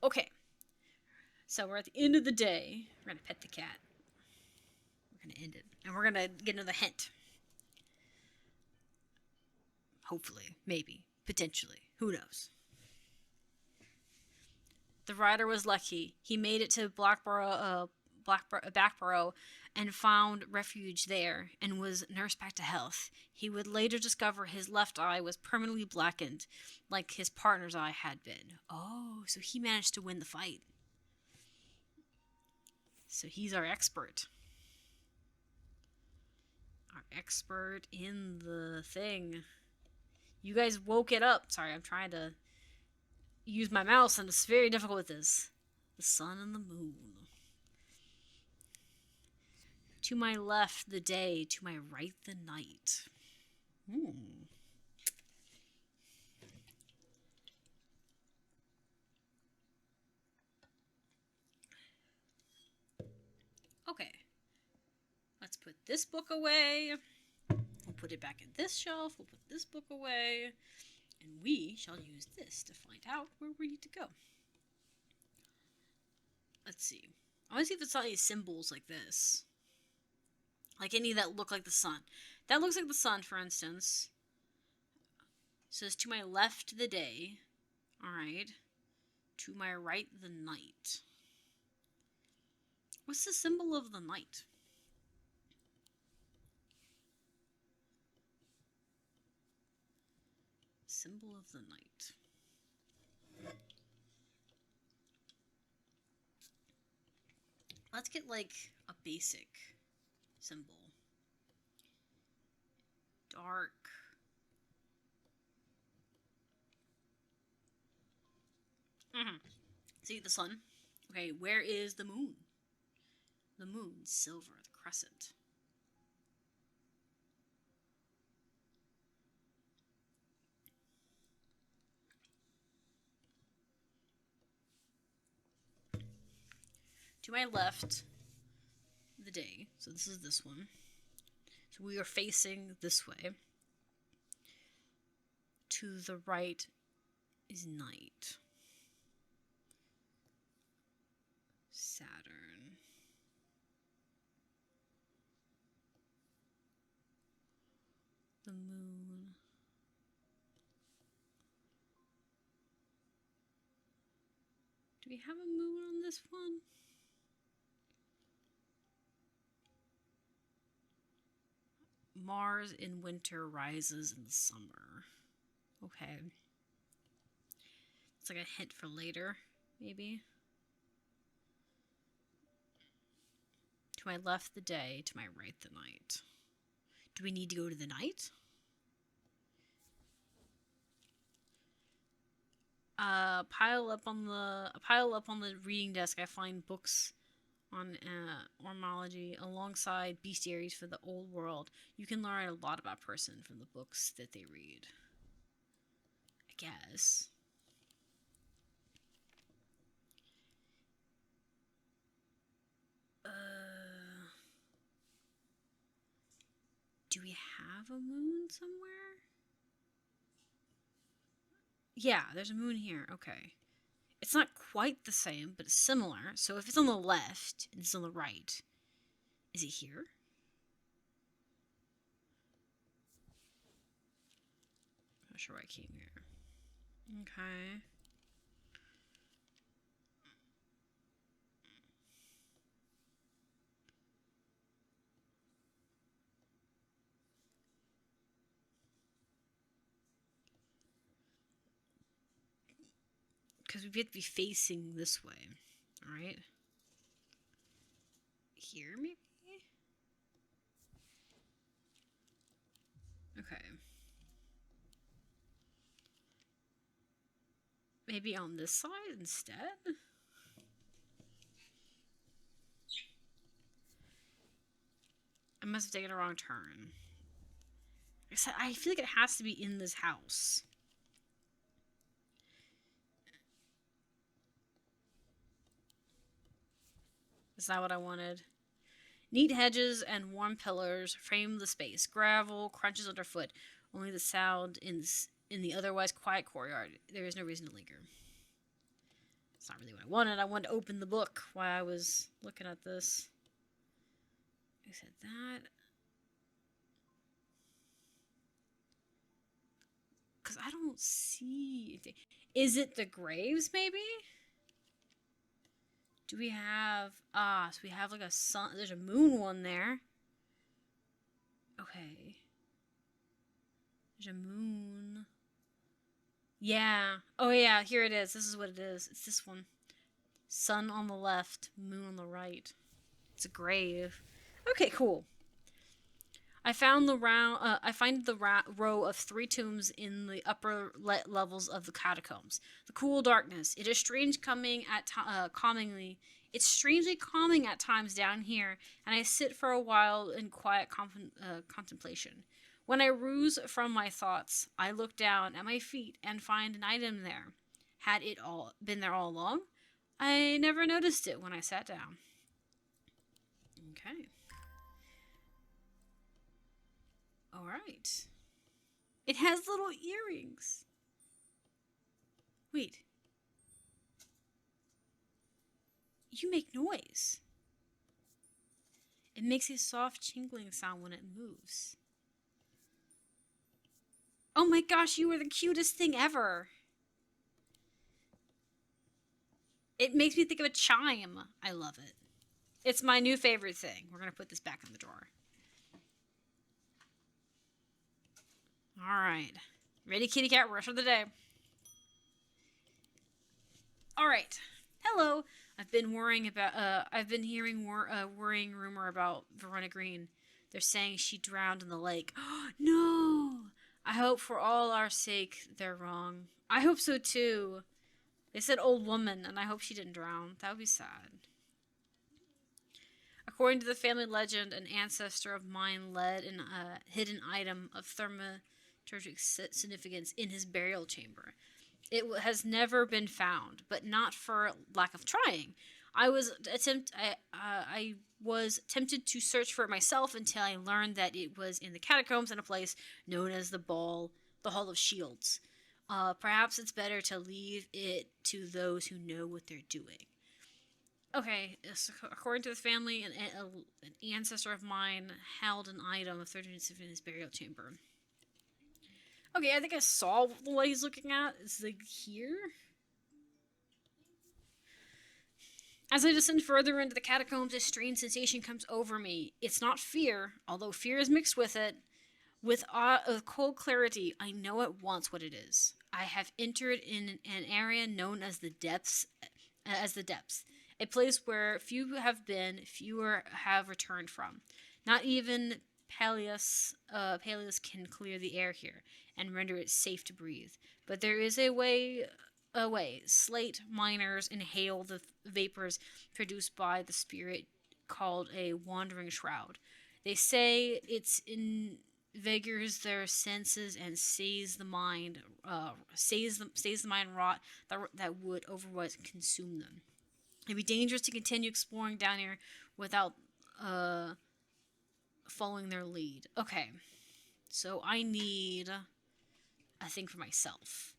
Okay. So we're at the end of the day. We're going to pet the cat. We're going to end it. And we're going to get another hint. Hopefully. Maybe. Potentially. Who knows? The rider was lucky. He made it to Backborough and found refuge there and was nursed back to health. He would later discover his left eye was permanently blackened, like his partner's eye had been. Oh, so he managed to win the fight. So he's our expert. Our expert in the thing. You guys woke it up. Sorry, I'm trying to use my mouse and it's very difficult with this. The sun and the moon. To my left, the day. To my right, the night. Okay. Let's put this book away. We'll put it back in this shelf. We'll put this book away. And we shall use this to find out where we need to go. Let's see. I want to see if it's any symbols like this. Like any that look like the sun. That looks like the sun, for instance. It says, to my left, the day. Alright. To my right, the night. What's the symbol of the night? Symbol of the night. Let's get like a basic symbol. Dark. See the sun. Okay, where is the moon? The moon, silver, the crescent. To my left, the day. So this is this one. So we are facing this way. To the right is night. Saturn. The moon. Do we have a moon on this one? Mars in winter rises in the summer. Okay. It's like a hint for later, maybe. To my left, the day. To my right, the night. Do we need to go to the night? Pile up on the reading desk. I find books on ormology alongside bestiaries for the old world. You can learn a lot about a person from the books that they read. I guess. Do we have a moon somewhere? Yeah, there's a moon here. Okay. It's not quite the same, but it's similar. So if it's on the left and it's on the right, is it here? I'm not sure why I came here. Okay. Because we have to be facing this way. Alright. Here, maybe? Okay. Maybe on this side instead? I must have taken a wrong turn. I feel like it has to be in this house. Is that what I wanted? Neat hedges and warm pillars frame the space. Gravel crunches underfoot. Only the sound in the otherwise quiet courtyard. There is no reason to linger. It's not really what I wanted. I wanted to open the book while I was looking at this. I said that. Because I don't see... Is it the graves, maybe? Do we have... so we have like a sun... There's a moon one there. Okay. There's a moon. Yeah. Oh, yeah. Here it is. This is what it is. It's this one. Sun on the left, moon on the right. It's a grave. Okay, cool. I found the row of 3 tombs in the upper levels of the catacombs. The cool darkness. It is strange calmingly. It's strangely calming at times down here, and I sit for a while in quiet contemplation. When I rouse from my thoughts, I look down at my feet and find an item there. Had it all been there all along? I never noticed it when I sat down. Okay. Alright. It has little earrings. Wait. You make noise. It makes a soft jingling sound when it moves. Oh my gosh, you are the cutest thing ever. It makes me think of a chime. I love it. It's my new favorite thing. We're going to put this back in the drawer. Alright. Ready, kitty cat, rush of the day. Alright. Hello. I've been hearing worrying rumor about Verona Green. They're saying she drowned in the lake. No! I hope for all our sake they're wrong. I hope so too. They said old woman, and I hope she didn't drown. That would be sad. According to the family legend, an ancestor of mine led a hidden item of thaumaturgic significance in his burial chamber. It has never been found, but not for lack of trying. I was tempted to search for it myself until I learned that it was in the catacombs in a place known as the Hall of Shields. Perhaps it's better to leave it to those who know what they're doing. Okay, so according to the family, an ancestor of mine held an item of 13 in his burial chamber. Okay, I think I saw what he's looking at. It's like here. As I descend further into the catacombs, a strange sensation comes over me. It's not fear, although fear is mixed with it. With cold clarity, I know at once what it is. I have entered in an area known as the depths, a place where few have been, fewer have returned from. Not even Peleus can clear the air here and render it safe to breathe. But there is a way. Slate miners inhale the vapors produced by the spirit called a wandering shroud. They say it's invigorates their senses and says the mind rot that would otherwise consume them. It'd be dangerous to continue exploring down here without following their lead. Okay, so I need a thing for myself.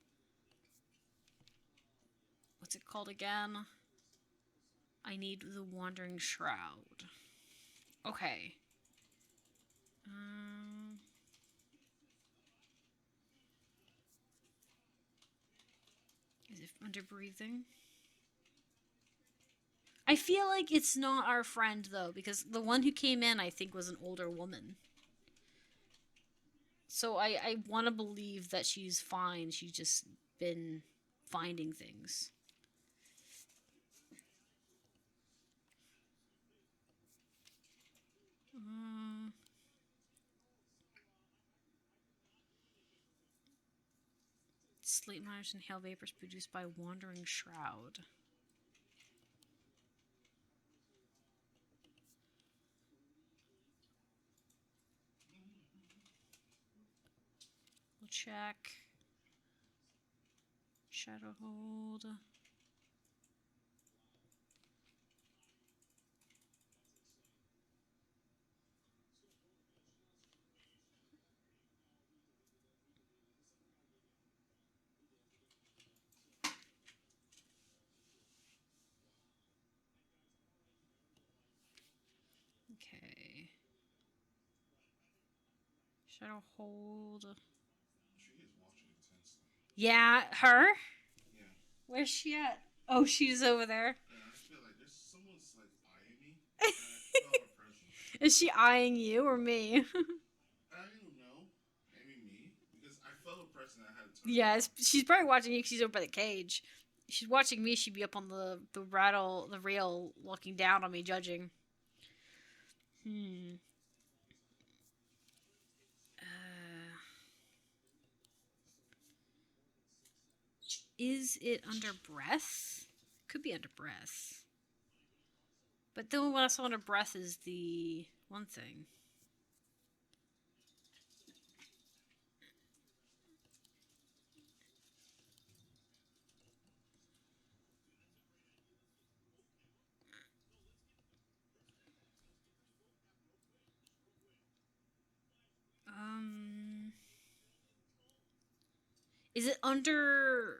What's it called again? I need the Wandering Shroud. Okay. Is it under breathing? I feel like it's not our friend, though, because the one who came in, I think, was an older woman. So I want to believe that she's fine. She's just been finding things. Slate miners inhale vapors produced by Wandering Shroud. We'll check. Shadowhold. Okay. Shadow hold. She is watching intensely. Yeah, her? Yeah. Where's she at? Oh, she's over there. Yeah, I feel like there's someone's like eyeing me, and I felt a presence. Is she eyeing you or me? I don't know. Maybe me, because I felt a presence. I had to turn Yeah, around. she's probably watching you because she's over by the cage. She's watching me. She'd be up on the rail, looking down on me, judging. Hmm. Uh, is it under breath? Could be under breath. But the only one I saw under breath is the one thing. Um, is it under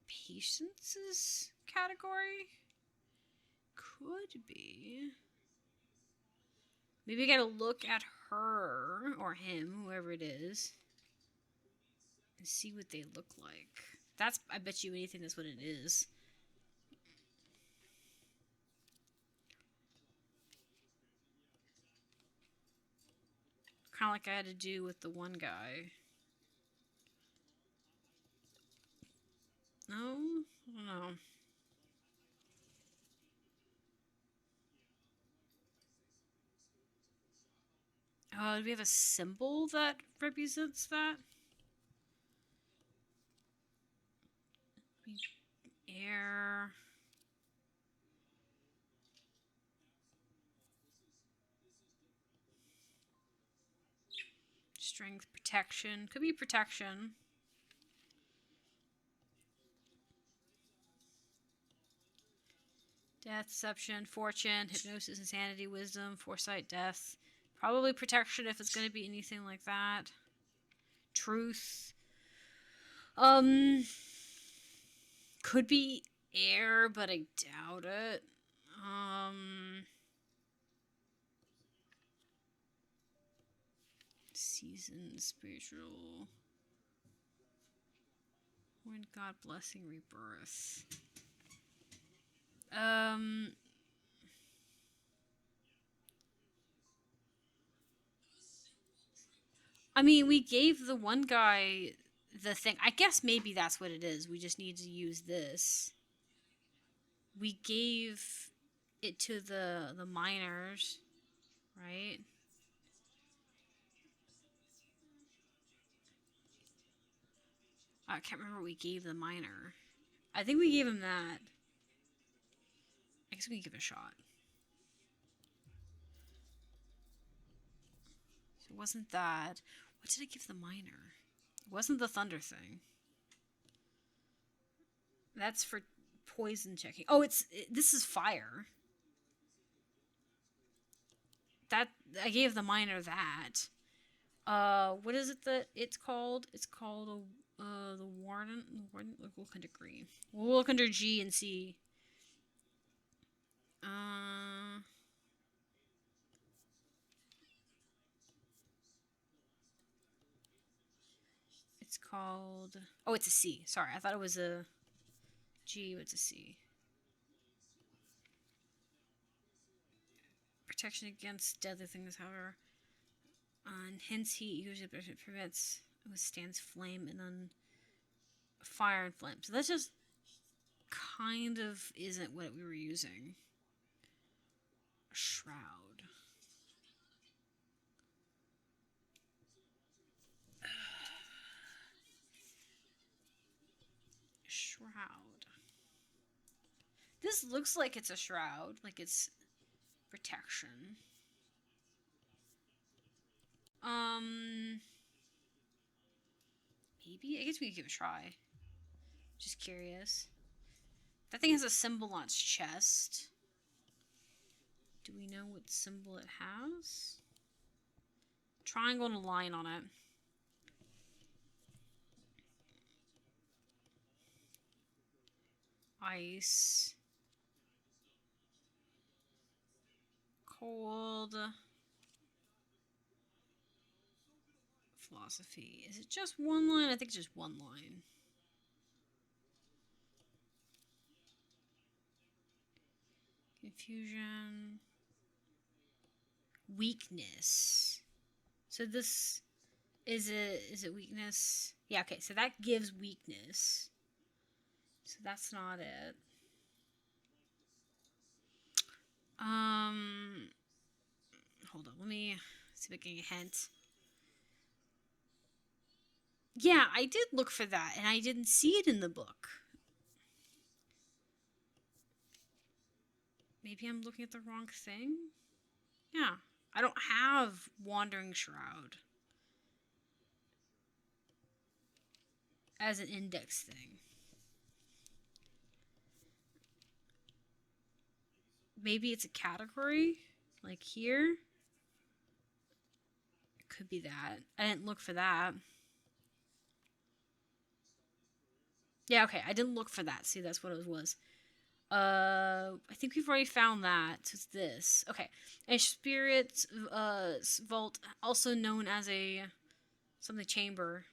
patience's category? Could be. Maybe I gotta look at her or him, whoever it is, and see what they look like. That's, I bet you anything that's what it is. Kind of like I had to do with the one guy. No? I don't know. Do we have a symbol that represents that? Air. Strength, protection. Could be protection. Death, deception, fortune, hypnosis, insanity, wisdom, foresight, death. Probably protection if it's going to be anything like that. Truth. Um, could be air, but I doubt it. Season, spiritual. When God blessing rebirth. Um, I mean, we gave the one guy the thing. I guess maybe that's what it is. We just need to use this. We gave it to the miners, right? I can't remember what we gave the miner. I think we gave him that. I guess we can give it a shot. So it wasn't that. What did I give the miner? It wasn't the thunder thing. That's for poison checking. Oh, this is fire. That I gave the miner that. What is it that it's called? It's called the warden. Look under green. We'll look under G and see. Uh, it's called. Oh, it's a C. Sorry, I thought it was a G. It's a C. Protection against deadly things, however, and hence heat usually prevents withstands flame and then fire and flame. So that's just kind of isn't what we were using. A shroud. Shroud. This looks like it's a shroud, like it's protection. Um, maybe. I guess we could give it a try. Just curious. That thing has a symbol on its chest. Do we know what symbol it has? Triangle and a line on it. Ice. Cold. philosophy. Is it just one line? I think it's just one line. Confusion. Weakness. So this is it weakness? Yeah, okay, so that gives weakness. So that's not it. Um hold on, let me see if I can get a hint. Yeah, I did look for that and I didn't see it in the book. Maybe I'm looking at the wrong thing? Yeah. I don't have Wandering Shroud as an index thing. Maybe it's a category? Like here? It could be that. I didn't look for that. Yeah, okay. I didn't look for that. See, that's what it was. I think we've already found that. So it's this. Okay. A spirit vault, also known as a something chamber.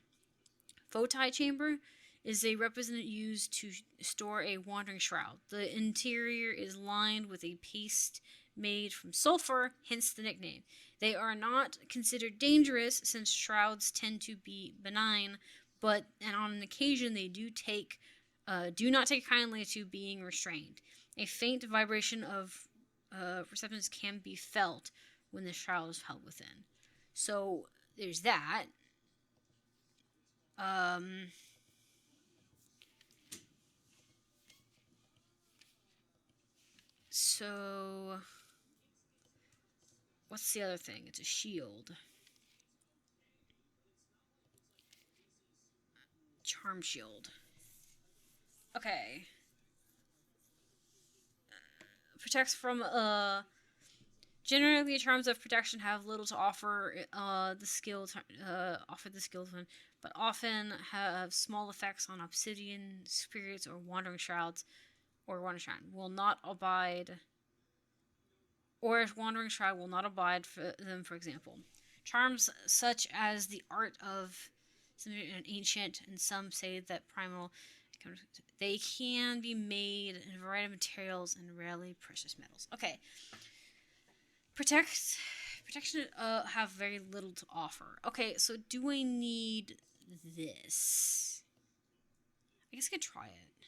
Photai chamber is a representative used to store a wandering shroud. The interior is lined with a paste made from sulfur, hence the nickname. They are not considered dangerous since shrouds tend to be benign, but and on an occasion they do not take kindly to being restrained. A faint vibration of receptance can be felt when the shroud is held within. So there's that. Um, so what's the other thing? It's a shield. Charm shield. Okay. Protects from generally charms of protection have little to offer offer the skills one, but often have small effects on obsidian spirits or wandering shrouds or wandering shroud will not abide or if wandering shroud will not abide for them, for example. Charms such as the art of an ancient and some say that primal they can be made in a variety of materials and rarely precious metals. Okay. Protection have very little to offer. Okay, so do I need this? I guess I could try it.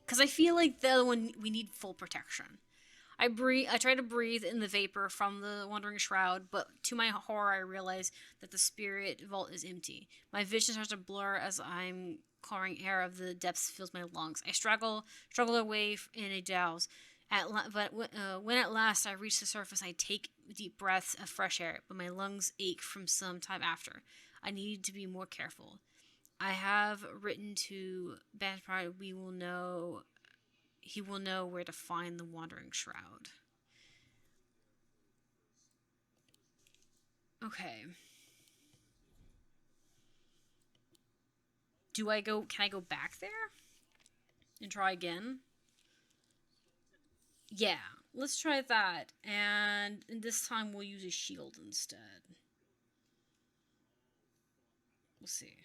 Because I feel like the other one, we need full protection. I try to breathe in the vapor from the Wandering Shroud, but to my horror, I realize that the spirit vault is empty. My vision starts to blur as I'm clawing air of the depths fills my lungs. I struggle away in a douse. But when at last I reach the surface, I take deep breaths of fresh air, but my lungs ache from some time after. I need to be more careful. I have written to Bad Pride. He will know where to find the Wandering Shroud. Okay. Can I go back there? And try again? Yeah, let's try that. And this time we'll use a shield instead. We'll see.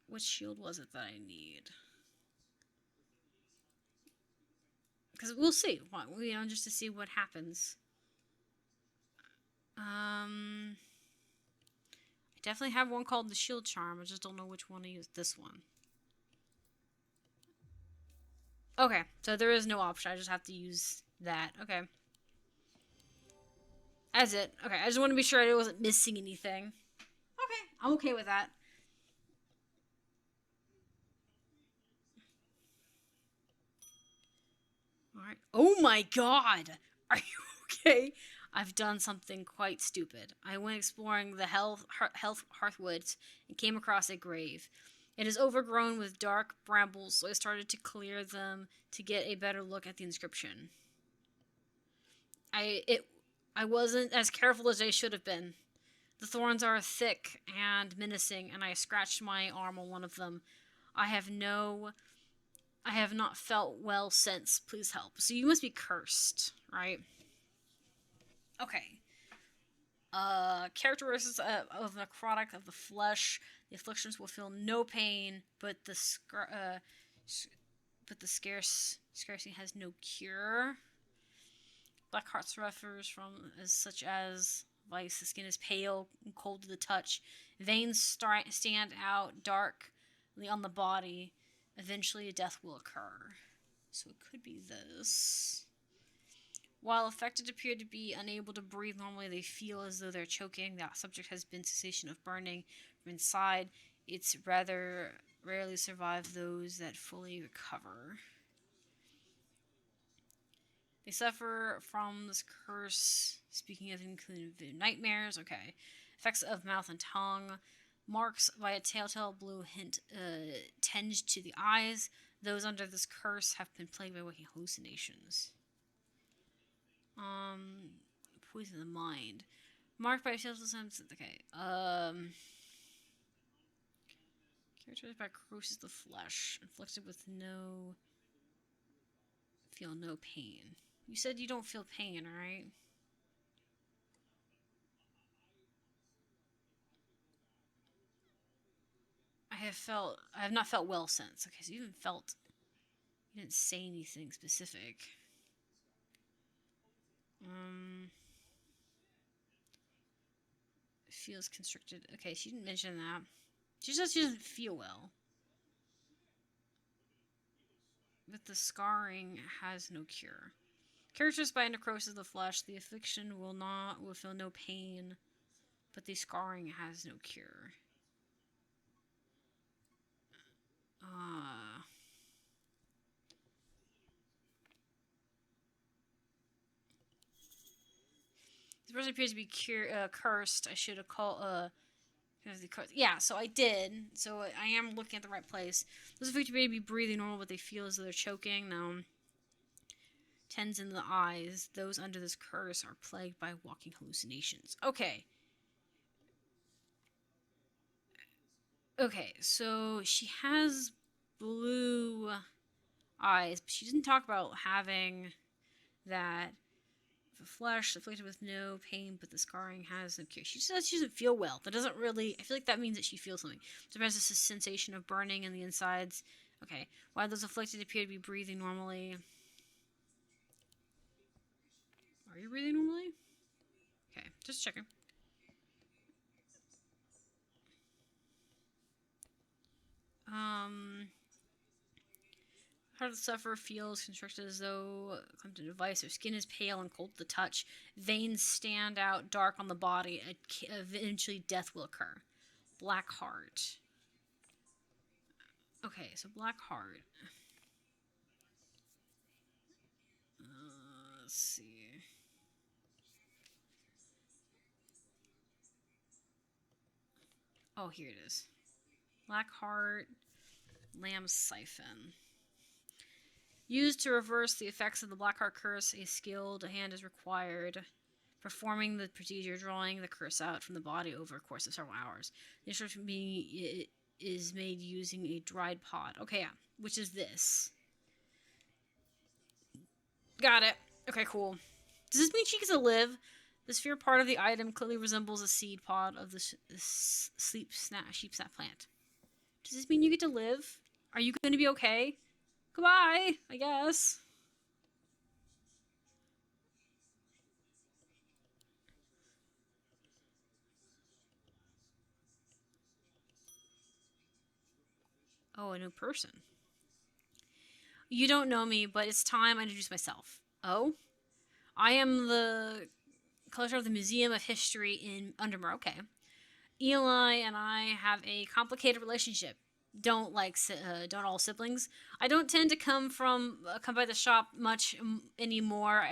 What shield was it that I need? Because we'll see. Just to see what happens. I definitely have one called the Shield Charm. I just don't know which one to use. This one. Okay, so there is no option. I just have to use that. Okay. That's it. Okay, I just want to be sure I wasn't missing anything. Okay, I'm okay with that. Alright. Oh my god! Are you okay? I've done something quite stupid. I went exploring the hearthwoods and came across a grave. It is overgrown with dark brambles, so I started to clear them to get a better look at the inscription. I wasn't as careful as I should have been. The thorns are thick and menacing, and I scratched my arm on one of them. I have not felt well since. Please help. So you must be cursed, right? Okay. Characteristics of necrotic of the flesh. The afflictions will feel no pain, but the scarcity has no cure. Black heart suffers from such as vice. The skin is pale and cold to the touch. Veins stand out dark on the body. Eventually, a death will occur. So it could be this. While affected appear to be unable to breathe normally, they feel as though they're choking. The subject has been cessation of burning from inside. It's rather rarely survive those that fully recover. They suffer from this curse. Speaking of including nightmares, okay. Effects of mouth and tongue. Marks by a telltale blue hint tinged to the eyes. Those under this curse have been plagued by waking hallucinations. Poison the mind. Marked by a telltale sense. Okay. Characterized by corrosive the flesh, inflicted with feel no pain. You said you don't feel pain, right? I have not felt well since. Okay, so you didn't say anything specific. Feels constricted. Okay, she didn't mention that. She says she doesn't feel well. But the scarring has no cure. Characters by necrosis of the flesh, the affliction will feel no pain, but the scarring has no cure. This person appears to be cursed. I should have called yeah, so I did. So I am looking at the right place. Those appear to be breathing normal, but they feel as though they're choking. Now, tens in the eyes. Those under this curse are plagued by walking hallucinations. Okay. Okay, so she has blue eyes, but she didn't talk about having that. The flesh afflicted with no pain, but the scarring has no cure. She says she doesn't feel well. That doesn't really. I feel like that means that she feels something. So there's this sensation of burning in the insides. Okay. Why those afflicted appear to be breathing normally. Are you breathing normally? Okay, just checking. Heart of the sufferer feels constricted as though come to device. Their skin is pale and cold to the touch. Veins stand out dark on the body. Eventually, death will occur. Black heart. Okay, so black heart. Let's see. Oh, here it is. Black heart, lamb siphon. Used to reverse the effects of the Blackheart curse, a skilled hand is required. Performing the procedure, drawing the curse out from the body over a course of several hours. The instruction is made using a dried pod. Okay, yeah, which is this. Got it. Okay, cool. Does this mean she gets to live? The sphere part of the item clearly resembles a seed pod of the sheep snap plant. Does this mean you get to live? Are you going to be okay? Goodbye, I guess. Oh, a new person. You don't know me, but it's time I introduce myself. Oh? I am the collector of the Museum of History in Undermere. Okay. Eli and I have a complicated relationship. Don't all siblings. I don't tend to come by the shop much anymore.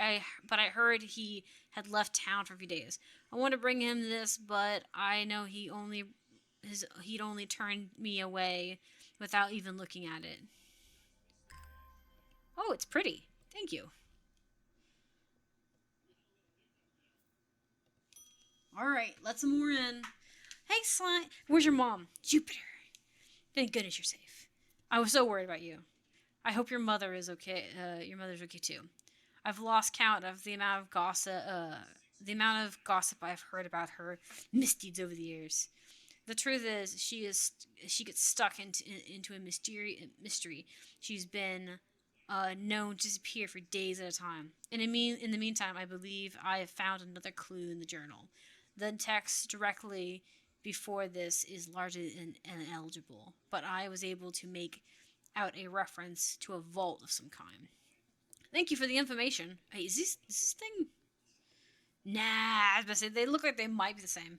But I heard he had left town for a few days. I want to bring him this, but I know he'd only turn me away without even looking at it. Oh, it's pretty. Thank you. All right, let some more in. Hey, Slime. Where's your mom? Jupiter. Thank goodness you're safe. I was so worried about you. I hope your mother is okay. Your mother's okay too. I've lost count of the amount of the amount of gossip I've heard about her misdeeds over the years. The truth is, she gets stuck into a mystery. She's been known to disappear for days at a time. And in the meantime, I believe I have found another clue in the journal. The text directly before this is largely ineligible, but I was able to make out a reference to a vault of some kind. Thank you for the information. Hey, is this thing? Nah, I was about to say they look like they might be the same.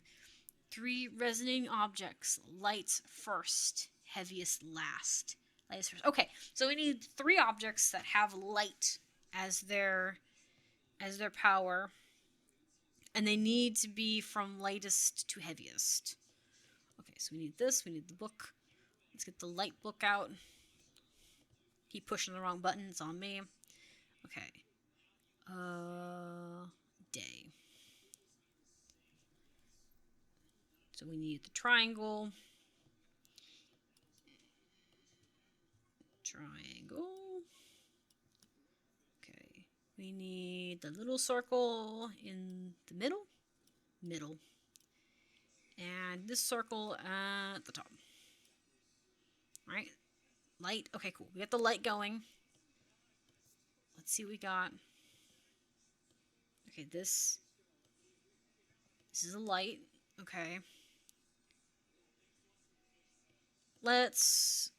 3 resonating objects. Lights first, heaviest last. Lights first. Okay, so we need 3 objects that have light as their power, and they need to be from lightest to heaviest. Okay, so we need this. We need the book. Let's get the light book out. Keep pushing the wrong button. It's on me. Okay. Day. So we need the triangle. Okay. We need the little circle in the middle. And this circle at the top. Alright. Light. Okay, cool. We got the light going. Let's see what we got. Okay, this is a light. Okay. Let's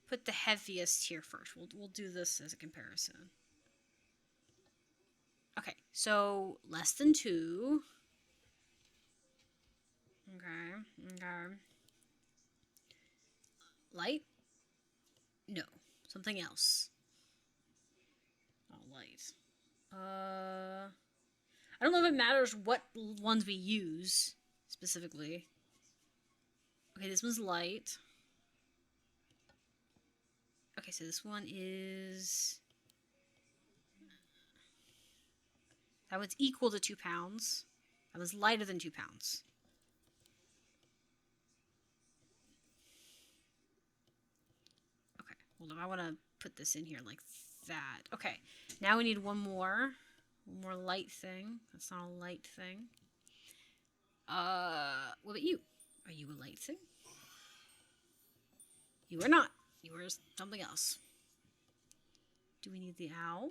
put the heaviest here first. We'll do this as a comparison. Okay, so less than 2. Okay. Light? No. Something else. Not light. I don't know if it matters what ones we use specifically. Okay, this one's light. Okay, so this one is... That one's equal to 2 pounds. That was lighter than 2 pounds. Okay, hold on. I want to put this in here like that. Okay, now we need one more. One more light thing. That's not a light thing. What about you? Are you a light thing? You are not. You are something else. Do we need the owl?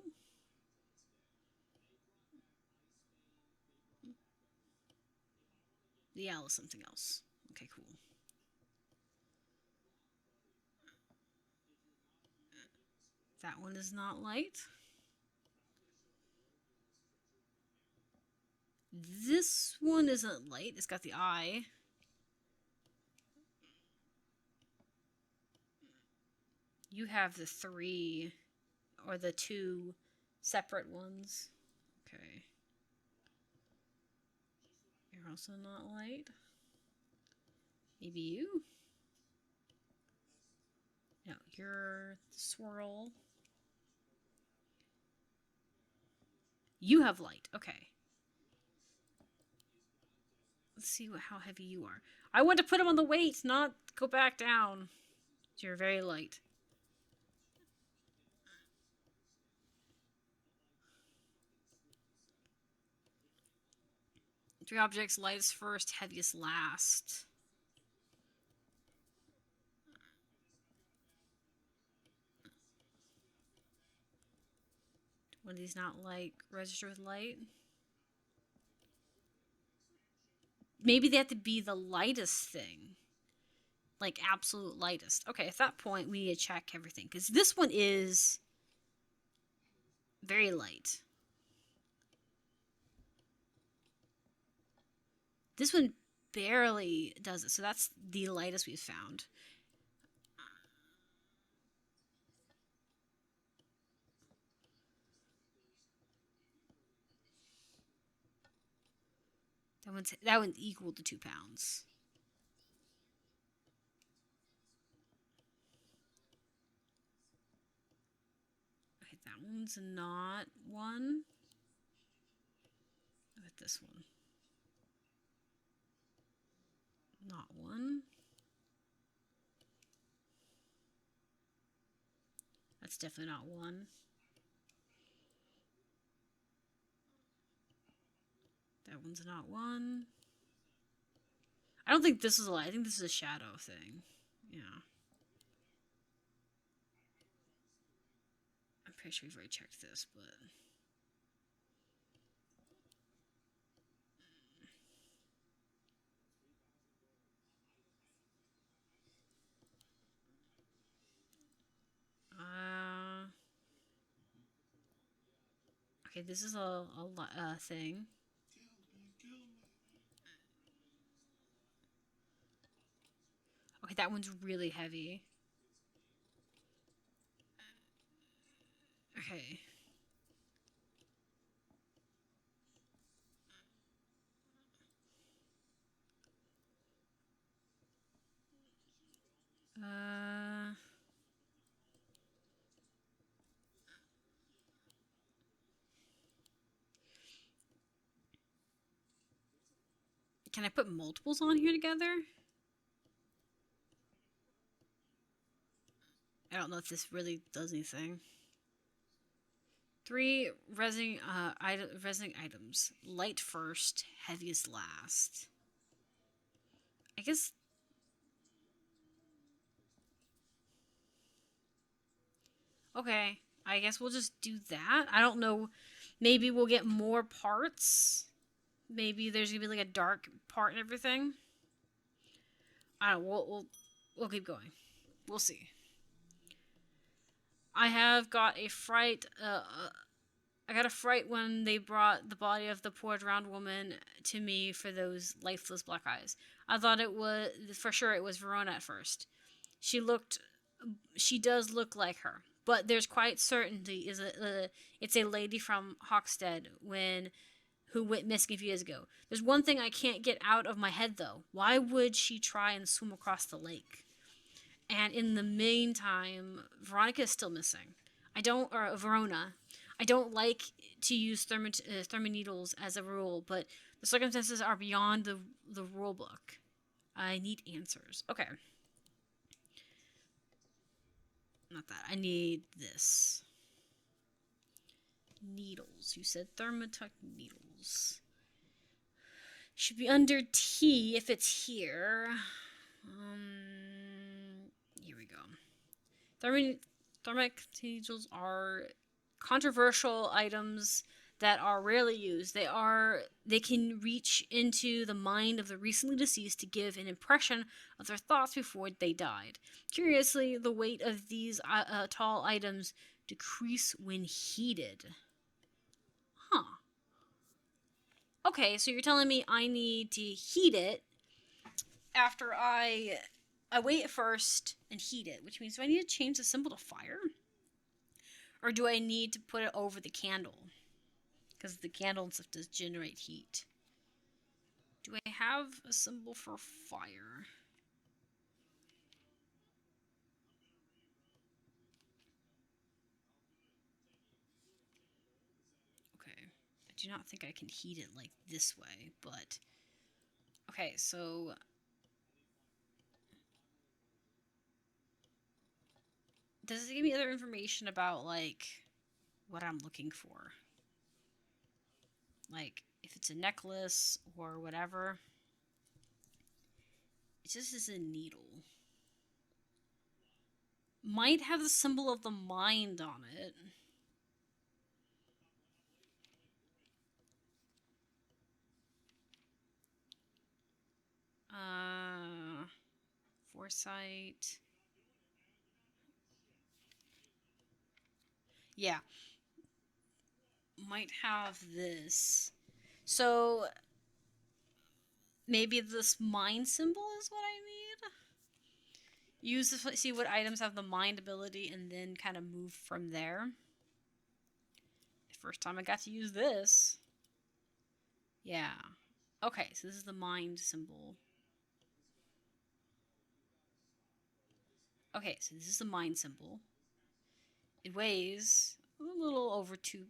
The owl is something else. Okay, cool. That one is not light. This one isn't light. It's got the eye. You have the 3 or the 2 separate ones. Okay. You're also not light. Maybe you? No, you're the swirl. You have light. Okay. Let's see how heavy you are. I want to put him on the weight, not go back down. So you're very light. Three objects, lightest first, heaviest last. One of these not light, register with light. Maybe they have to be the lightest thing. Like absolute lightest. Okay, at that point we need to check everything. Because this one is very light. This one barely does it. So that's the lightest we've found. That one's equal to 2 pounds. Okay, that one's not 1. Look at this one. Not 1. That's definitely not 1. That one's not one. I don't think this is a light. I think this is a shadow thing. Yeah. I'm pretty sure we've already checked this, but... Okay, this is a thing. Okay, that one's really heavy. Okay. Uh... Can I put multiples on here together? I don't know if this really does anything. 3 resin items. Light first, heaviest last. I guess... Okay, I guess we'll just do that. I don't know. Maybe we'll get more parts. Maybe there's gonna be like a dark part and everything. I don't know. We'll keep going. We'll see. I have got a fright. I got a fright when they brought the body of the poor drowned woman to me for those lifeless black eyes. I thought it was for sure it was Verona at first. She does look like her, but there's quite certainty it's a lady from Hoxted who went missing a few years ago. There's one thing I can't get out of my head though. Why would she try and swim across the lake? And in the meantime, Veronica is still missing. Verona. I don't like to use thermoneedles as a rule, but the circumstances are beyond the rule book. I need answers. Okay. Not that. I need this. Needles. You said thermotuck needles. Should be under T if it's here. Here we go. Thermic needles are controversial items that are rarely used. They can reach into the mind of the recently deceased to give an impression of their thoughts before they died. Curiously, the weight of these tall items decrease when heated. Huh. Okay, so you're telling me I need to heat it after I wait first and heat it, which means do I need to change the symbol to fire? Or do I need to put it over the candle? Because the candle and stuff does generate heat. Do I have a symbol for fire? Okay. I do not think I can heat it like this way, but... Okay, so... Does it give me other information about, like, what I'm looking for? Like, if it's a necklace or whatever. It just is a needle. Might have the symbol of the mind on it. Foresight. Yeah. Might have this. So maybe this mind symbol is what I need. Use this, see what items have the mind ability and then kind of move from there. The first time I got to use this. Yeah. Okay, so this is the mind symbol. Okay, so this is the mind symbol. It weighs a little over 2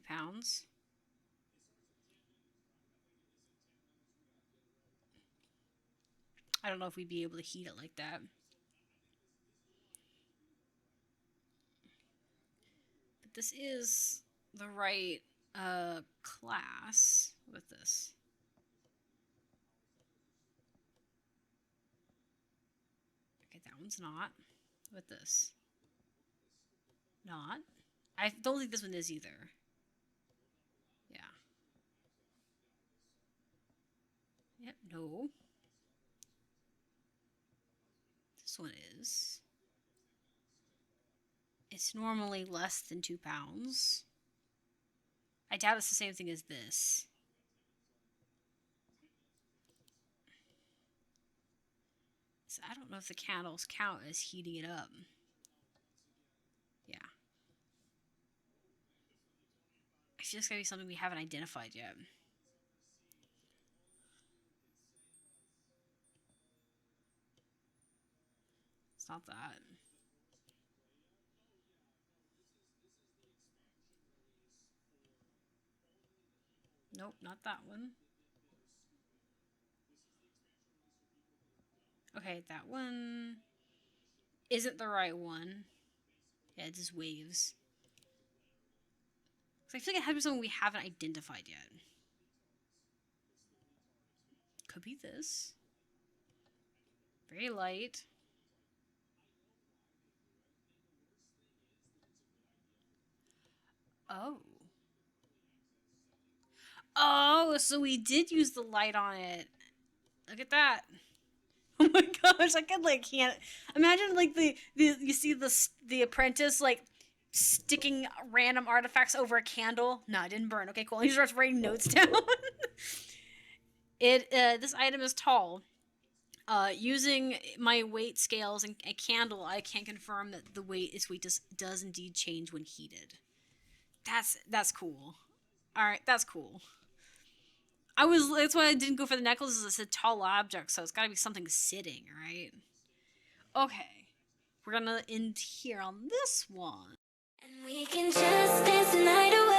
pounds. I don't know if we'd be able to heat it like that. But this is the right class. with this. Okay, that one's not. With this. Not. I don't think this one is either. Yeah. Yep, no. This one is. It's normally less than £2. I doubt it's the same thing as this. So I don't know if the candles count as heating it up. Yeah. I feel it's gotta be something we haven't identified yet. It's not that. Nope, not that one. Okay, that one isn't the right one. Yeah, it just waves. So I feel like it has to be something we haven't identified yet. Could be this. Very light. Oh. Oh, so we did use the light on it. Look at that. Oh my gosh, I could like can't imagine like the you see the apprentice like sticking random artifacts over a candle. No, it didn't burn. Okay, cool. He starts writing notes down. This item is tall. Using my weight scales and a candle, I can confirm that its weight does indeed change when heated. That's cool. All right, that's cool. That's why I didn't go for the necklaces. It's a tall object, so it's got to be something sitting, right? Okay, we're gonna end here on this one. And we can just dance the night away.